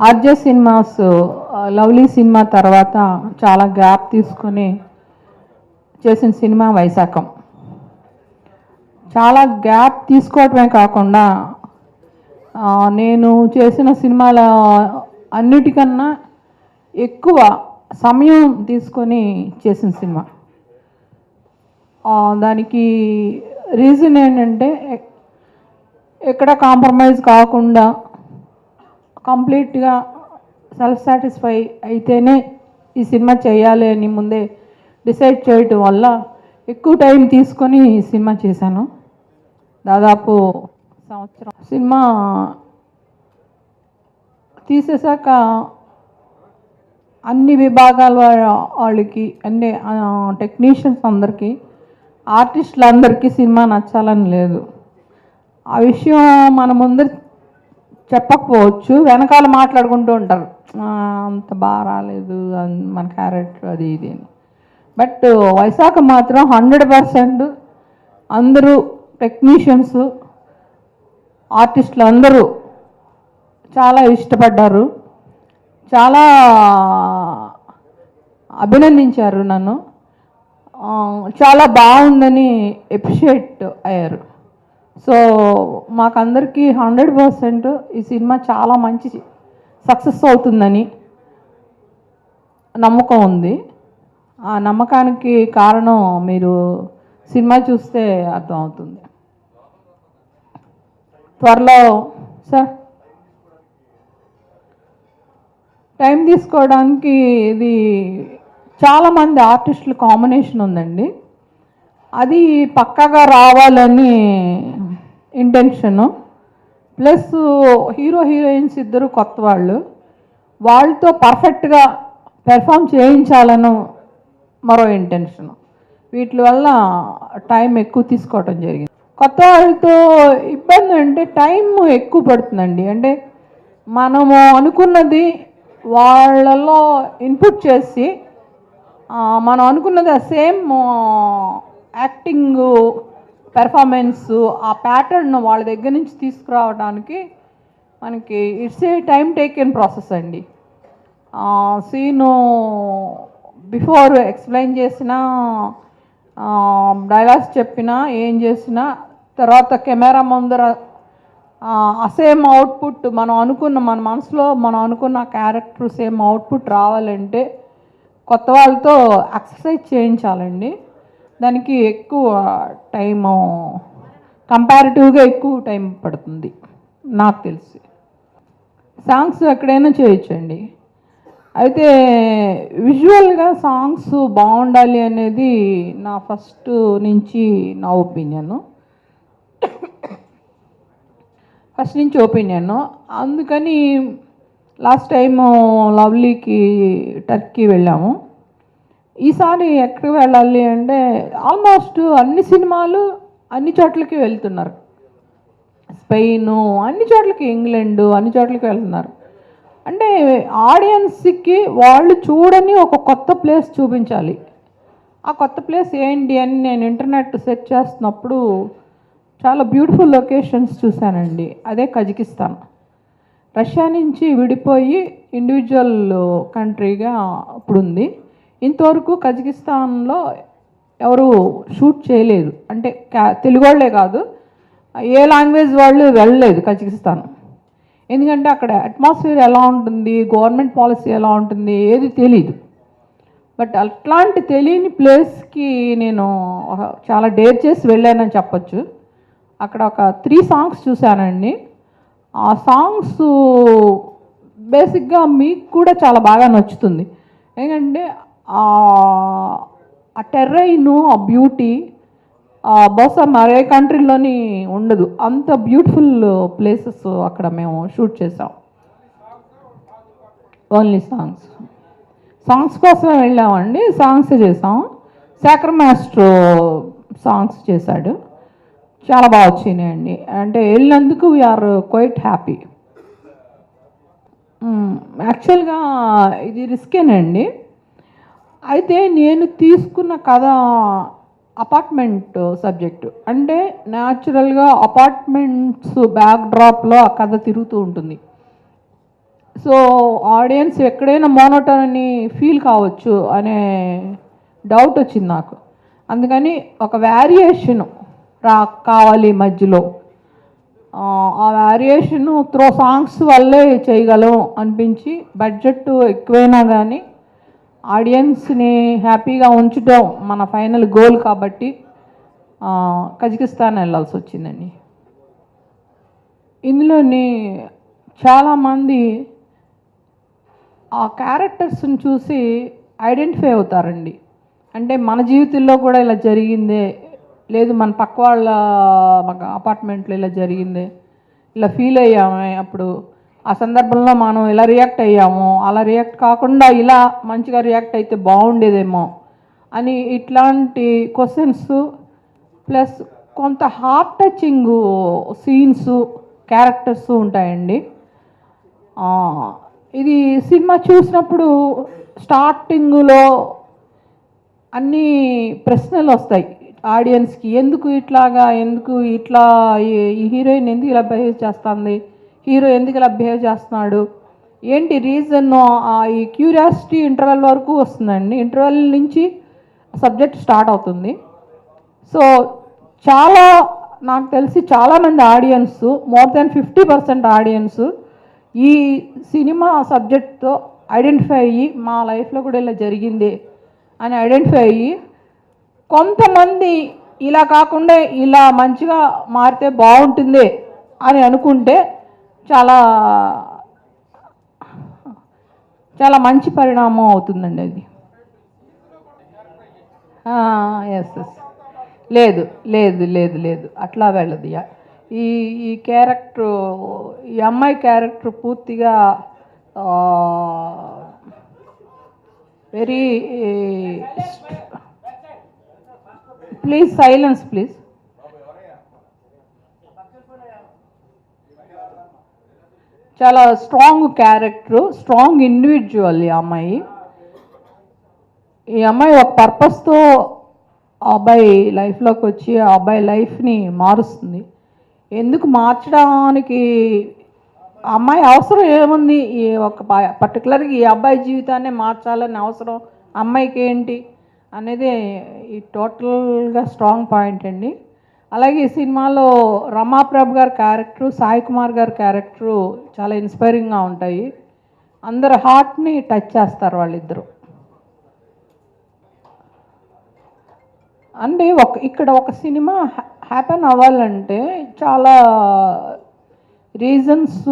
RJ cinemas lovely cinema తర్వాత చాలా gap తీసుకొని చేసిన సినిమా వైశాఖం. చాలా గ్యాప్ తీసుకోవటమే కాకుండా నేను చేసిన సినిమాల అన్నిటికన్నా ఎక్కువ సమయం తీసుకొని చేసిన సినిమా. దానికి రీజన్ ఏంటంటే ఎక్కడ కాంప్రమైజ్ కాకుండా కంప్లీట్గా సెల్ఫ్ సాటిస్ఫై అయితేనే ఈ సినిమా చేయాలి అని ముందే డిసైడ్ చేయటం వల్ల ఎక్కువ టైం తీసుకొని ఈ సినిమా చేశాను. దాదాపు సంవత్సరం. సినిమా తీసేశాక అన్ని విభాగాల వాళ్ళకి, అన్ని టెక్నీషియన్స్ అందరికీ, ఆర్టిస్టులందరికీ సినిమా నచ్చాలని లేదు. ఆ విషయం మన ముందర చెప్పకపోవచ్చు, వెనకాల మాట్లాడుకుంటూ ఉంటారు అంత బాగా రాలేదు మన క్యారెక్టర్ అది ఇది అని. బట్ వైశాఖ మాత్రం 100% అందరూ టెక్నీషియన్స్, ఆర్టిస్టులు అందరూ చాలా ఇష్టపడ్డారు, చాలా అభినందించారు నన్ను, చాలా బాగుందని అప్రిషియేట్ అయ్యారు. సో మాకందరికీ 100% ఈ సినిమా చాలా మంచి సక్సెస్ అవుతుందని నమ్మకం ఉంది. ఆ నమ్మకానికి కారణం మీరు సినిమా చూస్తే అర్థమవుతుంది. త్వరలో సార్ టైం తీసుకోవడానికి ఇది చాలామంది ఆర్టిస్టుల కాంబినేషన్ ఉందండి. అది పక్కాగా రావాలని ఇంటెన్షను. ప్లస్ హీరో హీరోయిన్స్ ఇద్దరు కొత్త వాళ్ళతో పర్ఫెక్ట్గా పెర్ఫామ్ చేయించాలను మరో ఇంటెన్షను. వీటి వల్ల టైం ఎక్కువ తీసుకోవటం జరిగింది. కొత్త వాళ్ళతో ఇబ్బంది అంటే టైం ఎక్కువ పడుతుందండి. అంటే మనము అనుకున్నది వాళ్ళలో ఇన్పుట్ చేసి మనం అనుకున్నది ఆ సేమ్ యాక్టింగ్ పెర్ఫార్మెన్స్, ఆ ప్యాటర్న్ వాళ్ళ దగ్గర నుంచి తీసుకురావడానికి మనకి it's a time taken process అండి. సీను బిఫోర్ ఎక్స్ప్లెయిన్ చేసినా, డైలాగ్స్ చెప్పినా, ఏం చేసినా తర్వాత కెమెరా ముందర సేమ్ అవుట్పుట్ మనం అనుకున్న, మన మనసులో మనం అనుకున్న క్యారెక్టర్ సేమ్ అవుట్పుట్ రావాలంటే కొత్త వాళ్ళతో ఎక్సర్సైజ్ చేయించాలండి. దానికి ఎక్కువ టైము, కంపారిటివ్గా ఎక్కువ టైం పడుతుంది నాకు తెలిసి. సాంగ్స్ ఎక్కడైనా చేయొచ్చండి, అయితే విజువల్గా సాంగ్స్ బాగుండాలి అనేది నా ఫస్ట్ నుంచి నా ఒపీనియను, అందుకని లాస్ట్ టైము లవ్లీకి టర్కీ వెళ్ళాము. ఈసారి ఎక్కడికి వెళ్ళాలి అంటే ఆల్మోస్ట్ అన్ని సినిమాలు అన్ని చోట్లకి వెళ్తున్నారు. స్పెయిను, అన్ని చోట్లకి, ఇంగ్లాండు, అన్ని చోట్లకి వెళ్తున్నారు. అంటే ఆడియన్స్కి వాళ్ళు చూడని ఒక కొత్త ప్లేస్ చూపించాలి. ఆ కొత్త ప్లేస్ ఏంటి అని నేను ఇంటర్నెట్ సెర్చ్ చేస్తున్నప్పుడు చాలా బ్యూటిఫుల్ లొకేషన్స్ చూశానండి. అదే కజకిస్తాన్. రష్యా నుంచి విడిపోయి ఇండివిజువల్ కంట్రీగా ఇప్పుడు ఉంది. ఇంతవరకు కజకిస్తాన్లో ఎవరు షూట్ చేయలేదు. అంటే తెలుగు వాళ్ళే కాదు, ఏ లాంగ్వేజ్ వాళ్ళు వెళ్ళలేదు కజకిస్తాన్. ఎందుకంటే అక్కడ అట్మాస్ఫియర్ ఎలా ఉంటుంది, గవర్నమెంట్ పాలసీ ఎలా ఉంటుంది, ఏది తెలీదు. బట్ అట్లాంటి తెలియని ప్లేస్కి నేను చాలా డేర్ చేసి వెళ్ళానని చెప్పచ్చు. అక్కడ ఒక 3 సాంగ్స్ చూశానండి. ఆ సాంగ్స్ బేసిక్గా మీకు కూడా చాలా బాగా నచ్చుతుంది. ఎందుకంటే ఆ టెర్రైను, ఆ బ్యూటీ బహుశా మరే కంట్రీలోని ఉండదు. అంత బ్యూటిఫుల్ ప్లేసెస్ అక్కడ మేము షూట్ చేసాం. ఓన్లీ సాంగ్స్ కోసమే వెళ్ళామండి. సాంగ్స్ చేసాం. శేఖర్ మాస్టర్ సాంగ్స్ చేశాడు, చాలా బాగా వచ్చినాయండి. అంటే వెళ్ళినందుకు వీఆర్ క్వైట్ హ్యాపీ. యాక్చువల్గా ఇది రిస్కేనండి. అయితే నేను తీసుకున్న కథ అపార్ట్మెంట్ సబ్జెక్టు. అంటే న్యాచురల్గా అపార్ట్మెంట్స్ బ్యాక్డ్రాప్లో ఆ కథ తిరుగుతూ ఉంటుంది. సో ఆడియన్స్ ఎక్కడైనా మోనోటోనీ ఫీల్ కావచ్చు అనే డౌట్ వచ్చింది నాకు. అందుకని ఒక వేరియేషను కావాలి మధ్యలో. ఆ వేరియేషను త్రో సాంగ్స్ వల్లే చేయగలం అనిపించి, బడ్జెట్ ఎక్కువైనా కానీ ఆడియన్స్ని హ్యాపీగా ఉంచడం మన ఫైనల్ గోల్ కాబట్టి కజకిస్తాన్ వెళ్ళాల్సి వచ్చిందండి. ఇందులోని చాలామంది ఆ క్యారెక్టర్స్ని చూసి ఐడెంటిఫై అవుతారండి. అంటే మన జీవితంలో కూడా ఇలా జరిగిందే, లేదు మన పక్క వాళ్ళ అపార్ట్మెంట్లో ఇలా జరిగిందే, ఇలా ఫీల్ అయ్యామే, అప్పుడు ఆ సందర్భంలో మనం ఇలా రియాక్ట్ అయ్యాము, అలా రియాక్ట్ కాకుండా ఇలా మంచిగా రియాక్ట్ అయితే బాగుండేదేమో అని ఇట్లాంటి క్వశ్చన్స్, ప్లస్ కొంత హార్ట్ టచింగ్ సీన్స్, క్యారెక్టర్స్ ఉంటాయండి. ఇది సినిమా చూసినప్పుడు స్టార్టింగ్లో అన్ని ప్రశ్నలు వస్తాయి ఆడియన్స్కి. ఎందుకు ఇట్లా ఈ హీరోయిన్ ఎందుకు ఇలా బిహేవ్ చేస్తుంది, హీరో ఎందుకు ఇలా బిహేవ్ చేస్తున్నాడు, ఏంటి రీజన్, ఈ క్యూరియాసిటీ ఇంటర్వెల్ వరకు వస్తుందండి. ఇంటర్వెల్ నుంచి సబ్జెక్ట్ స్టార్ట్ అవుతుంది. సో చాలా, నాకు తెలిసి చాలామంది ఆడియన్స్, మోర్ దెన్ 50% ఆడియన్స్ ఈ సినిమా సబ్జెక్ట్తో ఐడెంటిఫై అయ్యి, మా లైఫ్లో కూడా ఇలా జరిగింది అని ఐడెంటిఫై అయ్యి, కొంతమంది ఇలా కాకుండా ఇలా మంచిగా మారితే బాగుంటుంది అని అనుకుంటే చాలా చాలా మంచి పరిణామం అవుతుందండి అది. ఎస్ ఎస్ లేదు లేదు లేదు లేదు అట్లా వెళ్ళదు. ఈ ఈ క్యారెక్టర్, ఈ అమ్మాయి క్యారెక్టర్ పూర్తిగా వెరీ, ప్లీజ్ సైలెన్స్ ప్లీజ్. చాలా స్ట్రాంగ్ క్యారెక్టర్, స్ట్రాంగ్ ఇండివిజువల్ ఈ అమ్మాయి. ఈ అమ్మాయి ఒక పర్పస్తో ఆ అబ్బాయి లైఫ్లోకి వచ్చి ఆ అబ్బాయి లైఫ్ని మారుస్తుంది. ఎందుకు మార్చడానికి అమ్మాయి అవసరం ఏముంది, ఈ ఒక పర్టికులర్గా ఈ అబ్బాయి జీవితాన్ని మార్చాలని అవసరం అమ్మాయికి ఏంటి అనేది ఈ టోటల్గా స్ట్రాంగ్ పాయింట్ అండి. అలాగే ఈ సినిమాలో రమాప్రభు గారి క్యారెక్టరు, సాయి కుమార్ గారి క్యారెక్టరు చాలా ఇన్స్పైరింగ్గా ఉంటాయి. అందరు హార్ట్ని టచ్ చేస్తారు వాళ్ళిద్దరు. అంటే ఇక్కడ ఒక సినిమా హ్యాపెన్ అవ్వాలంటే చాలా రీజన్స్,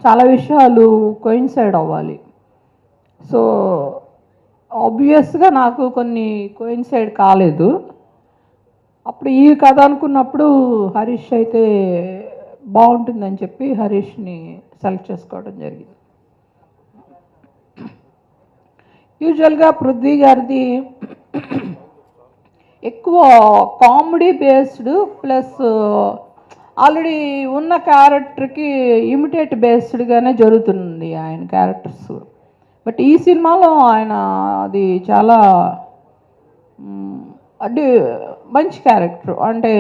చాలా విషయాలు కోయిన్సైడ్ అవ్వాలి. సో ఆబ్వియస్గా నాకు కొన్ని కోయిన్సైడ్ కాలేదు. అప్పుడు ఈ కథ అనుకున్నప్పుడు హరీష్ అయితే బాగుంటుందని చెప్పి హరీష్ని సెలెక్ట్ చేసుకోవడం జరిగింది. యూజువల్గా పృథ్వీ గారిది ఎక్కువ కామెడీ బేస్డ్, ప్లస్ ఆల్రెడీ ఉన్న క్యారెక్టర్కి ఇమిటేట్ బేస్డ్గానే జరుగుతుంది ఆయన క్యారెక్టర్స్. బట్ ఈ సినిమాలో ఆయన అది చాలా అంటే మంచి క్యారెక్టర్, అంటే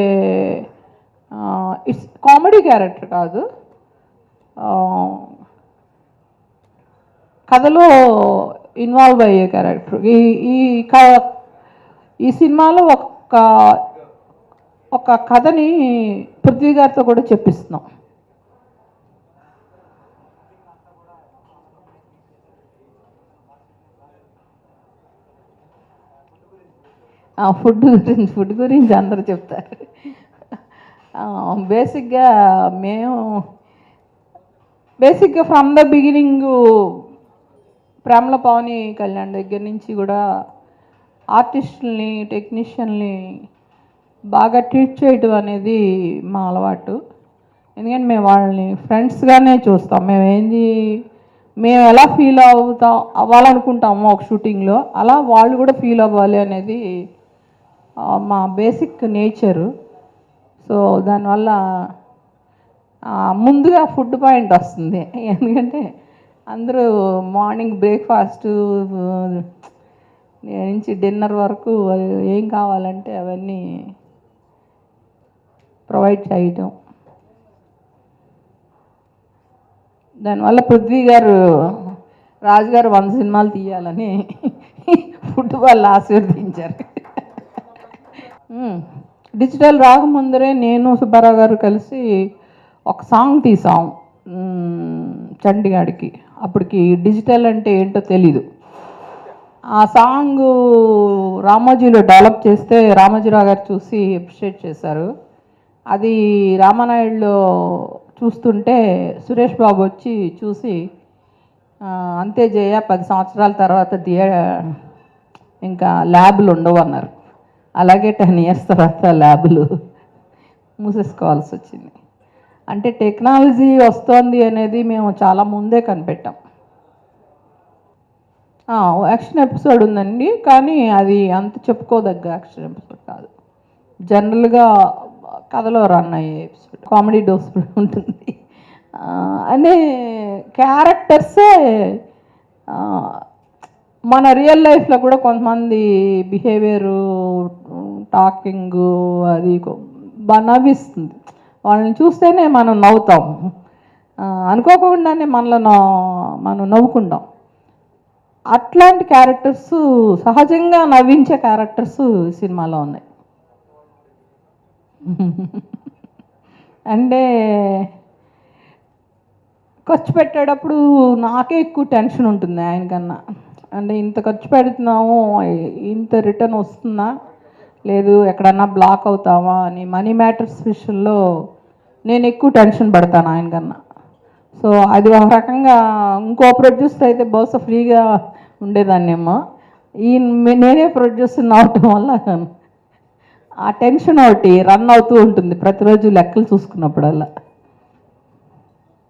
ఇట్స్ కామెడీ క్యారెక్టర్ కాదు, కథలో ఇన్వాల్వ్ అయ్యే క్యారెక్టర్. ఈ సినిమాలో ఒక కథని పృథ్వీ గారితో కూడా చెప్పిస్తున్నాం. ఫుడ్ గురించి అందరూ చెప్తారు. బేసిక్గా ఫ్రమ్ ద బిగినింగ్ ప్రేమల పవని కళ్యాణ్ దగ్గర నుంచి కూడా ఆర్టిస్టుల్ని, టెక్నీషియన్ని బాగా ట్రీట్ చేయడం అనేది మా అలవాటు. ఎందుకంటే మేము వాళ్ళని ఫ్రెండ్స్గానే చూస్తాం. మేము ఎలా ఫీల్ అవ్వాలనుకుంటామో ఒక షూటింగ్లో, అలా వాళ్ళు కూడా ఫీల్ అవ్వాలి అనేది మా బేసిక్ నేచరు. సో దానివల్ల ముందుగా ఫుడ్ పాయింట్ వస్తుంది. ఎందుకంటే అందరూ మార్నింగ్ బ్రేక్ఫాస్ట్ నుంచి డిన్నర్ వరకు ఏం కావాలంటే అవన్నీ ప్రొవైడ్ చేయటం. దానివల్ల పృథ్వీ గారు రాజుగారు 100 సినిమాలు తీయాలని ఫుట్బాల్ ఆశీర్వదించారు. డిజిటల్ రాకముందరే నేను సుబ్బారావు గారు కలిసి ఒక సాంగ్ తీసాం చంటిగాడికి. అప్పటికి డిజిటల్ అంటే ఏంటో తెలీదు. ఆ సాంగ్ రామోజీలో డెవలప్ చేస్తే రామోజీరావు గారు చూసి అప్రిషియేట్ చేశారు. అది రామానాయుడులో చూస్తుంటే సురేష్ బాబు వచ్చి చూసి అంతే జయ 10 సంవత్సరాల తర్వాత ఇంకా ల్యాబులు ఉండవు అన్నారు. అలాగే 10 ఇయర్స్ తర్వాత ల్యాబులు మూసేసుకోవాల్సి వచ్చింది. అంటే టెక్నాలజీ వస్తోంది అనేది మేము చాలా ముందే కనిపెట్టాం. యాక్షన్ ఎపిసోడ్ ఉందండి, కానీ అది అంత చెప్పుకోదగ్గ యాక్షన్ ఎపిసోడ్ కాదు. జనరల్గా కథలో రన్ అయ్యే ఎపిసోడ్, కామెడీ డోస్ ఉంటుంది. అనే క్యారెక్టర్సే మన రియల్ లైఫ్లో కూడా కొంతమంది బిహేవియరు, టాకింగు అది నవ్విస్తుంది. వాళ్ళని చూస్తేనే మనం నవ్వుతాం, అనుకోకుండానే మనం నవ్వుకుంటాం. అట్లాంటి క్యారెక్టర్స్, సహజంగా నవ్వించే క్యారెక్టర్స్ సినిమాలో ఉన్నాయి. అంటే ఖర్చు పెట్టేటప్పుడు నాకే ఎక్కువ టెన్షన్ ఉంటుంది ఆయనకన్నా. అంటే ఇంత ఖర్చు పెడుతున్నాము, ఇంత రిటర్న్ వస్తుందా లేదు, ఎక్కడన్నా బ్లాక్ అవుతామా అని మనీ మ్యాటర్స్ విషయంలో నేను ఎక్కువ టెన్షన్ పడతాను ఆయనకన్నా. సో అది ఒక రకంగా ఇంకో ప్రొడ్యూసర్ అయితే బహుశా ఫ్రీగా ఉండేదాన్నేమో. నేనే ప్రొడ్యూసర్ అవటం వల్ల ఆ టెన్షన్ ఒకటి రన్ అవుతూ ఉంటుంది ప్రతిరోజు లెక్కలు చూసుకున్నప్పుడల్లా.